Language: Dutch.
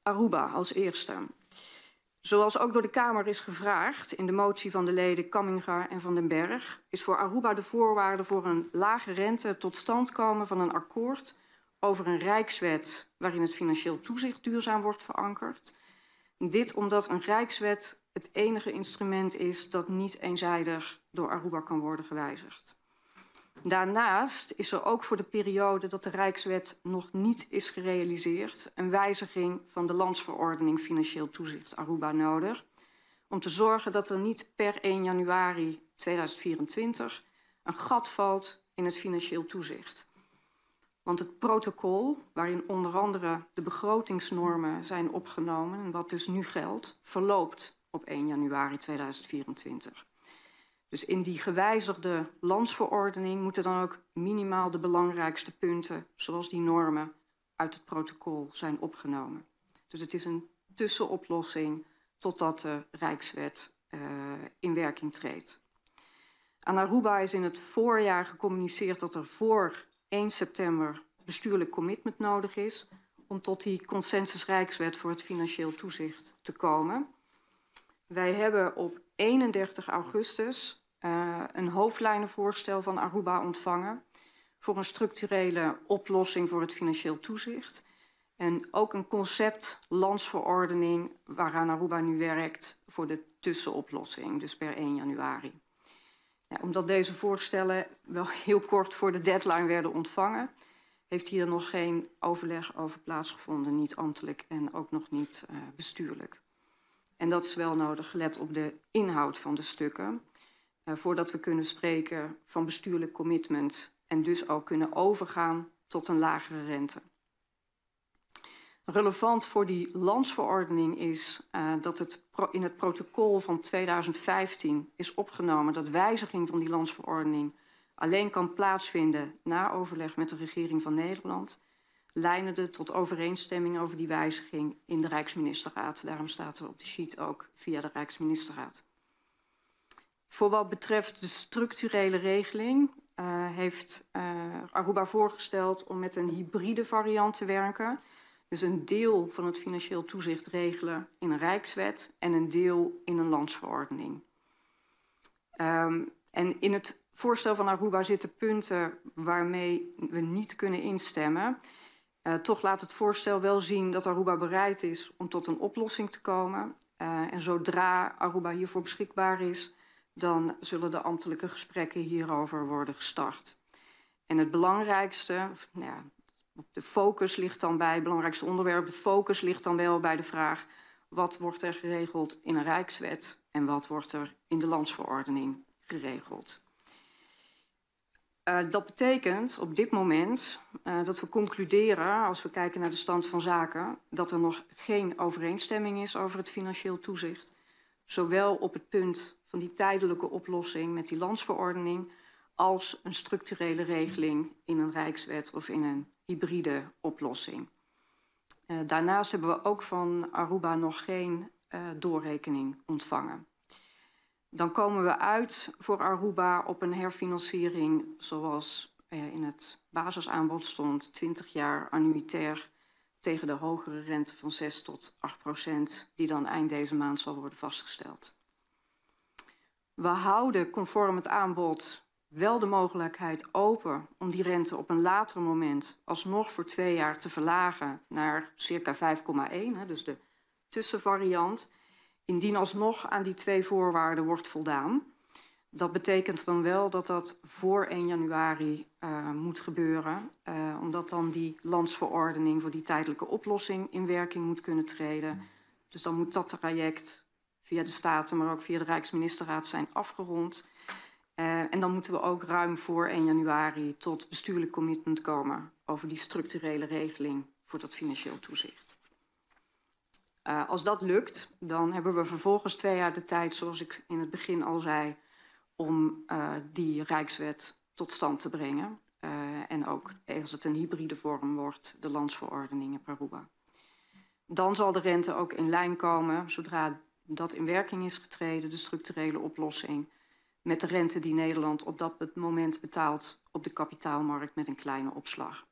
Aruba als eerste. Zoals ook door de Kamer is gevraagd in de motie van de leden Kamminga en Van den Berg, is voor Aruba de voorwaarde voor een lage rente tot stand komen van een akkoord over een rijkswet waarin het financieel toezicht duurzaam wordt verankerd. Dit omdat een rijkswet het enige instrument is dat niet eenzijdig door Aruba kan worden gewijzigd. Daarnaast is er ook voor de periode dat de Rijkswet nog niet is gerealiseerd een wijziging van de landsverordening Financieel Toezicht Aruba nodig, om te zorgen dat er niet per 1 januari 2024 een gat valt in het financieel toezicht. Want het protocol, waarin onder andere de begrotingsnormen zijn opgenomen en wat dus nu geldt, verloopt op 1 januari 2024. Dus in die gewijzigde landsverordening moeten dan ook minimaal de belangrijkste punten, zoals die normen, uit het protocol zijn opgenomen. Dus het is een tussenoplossing totdat de Rijkswet in werking treedt. Aan Aruba is in het voorjaar gecommuniceerd dat er voor 1 september bestuurlijk commitment nodig is om tot die consensus Rijkswet voor het financieel toezicht te komen. Wij hebben op 31 augustus een hoofdlijnenvoorstel van Aruba ontvangen voor een structurele oplossing voor het financieel toezicht. En ook een concept landsverordening waaraan Aruba nu werkt voor de tussenoplossing, dus per 1 januari. Ja, omdat deze voorstellen wel heel kort voor de deadline werden ontvangen, heeft hier nog geen overleg over plaatsgevonden, niet ambtelijk en ook nog niet bestuurlijk. En dat is wel nodig, gelet op de inhoud van de stukken, voordat we kunnen spreken van bestuurlijk commitment en dus ook kunnen overgaan tot een lagere rente. Relevant voor die landsverordening is dat het in het protocol van 2015 is opgenomen dat wijziging van die landsverordening alleen kan plaatsvinden na overleg met de regering van Nederland, leidende tot overeenstemming over die wijziging in de Rijksministerraad. Daarom staat er op de sheet ook via de Rijksministerraad. Voor wat betreft de structurele regeling heeft Aruba voorgesteld om met een hybride variant te werken. Dus een deel van het financieel toezicht regelen in een Rijkswet en een deel in een landsverordening. En in het voorstel van Aruba zitten punten waarmee we niet kunnen instemmen. Toch laat het voorstel wel zien dat Aruba bereid is om tot een oplossing te komen. En zodra Aruba hiervoor beschikbaar is, dan zullen de ambtelijke gesprekken hierover worden gestart. En het belangrijkste, de focus ligt dan bij, het belangrijkste onderwerp, de focus ligt dan wel bij de vraag: wat wordt er geregeld in een Rijkswet en wat wordt er in de landsverordening geregeld? Dat betekent op dit moment dat we concluderen, als we kijken naar de stand van zaken, dat er nog geen overeenstemming is over het financieel toezicht. Zowel op het punt van die tijdelijke oplossing met die landsverordening als een structurele regeling in een Rijkswet of in een hybride oplossing. Daarnaast hebben we ook van Aruba nog geen doorrekening ontvangen. Dan komen we uit voor Aruba op een herfinanciering zoals in het basisaanbod stond, 20 jaar annuitair tegen de hogere rente van 6 tot 8%, die dan eind deze maand zal worden vastgesteld. We houden conform het aanbod wel de mogelijkheid open om die rente op een later moment alsnog voor 2 jaar te verlagen naar circa 5,1, dus de tussenvariant, indien alsnog aan die 2 voorwaarden wordt voldaan. Dat betekent dan wel dat dat voor 1 januari moet gebeuren, omdat dan die landsverordening voor die tijdelijke oplossing in werking moet kunnen treden. Dus dan moet dat traject via de Staten, maar ook via de Rijksministerraad zijn afgerond. En dan moeten we ook ruim voor 1 januari tot bestuurlijk commitment komen over die structurele regeling voor dat financieel toezicht. Als dat lukt, dan hebben we vervolgens 2 jaar de tijd, zoals ik in het begin al zei, om die Rijkswet tot stand te brengen. En ook, als het een hybride vorm wordt, de landsverordeningen per Aruba. Dan zal de rente ook in lijn komen, zodra dat in werking is getreden, de structurele oplossing, met de rente die Nederland op dat moment betaalt op de kapitaalmarkt met een kleine opslag.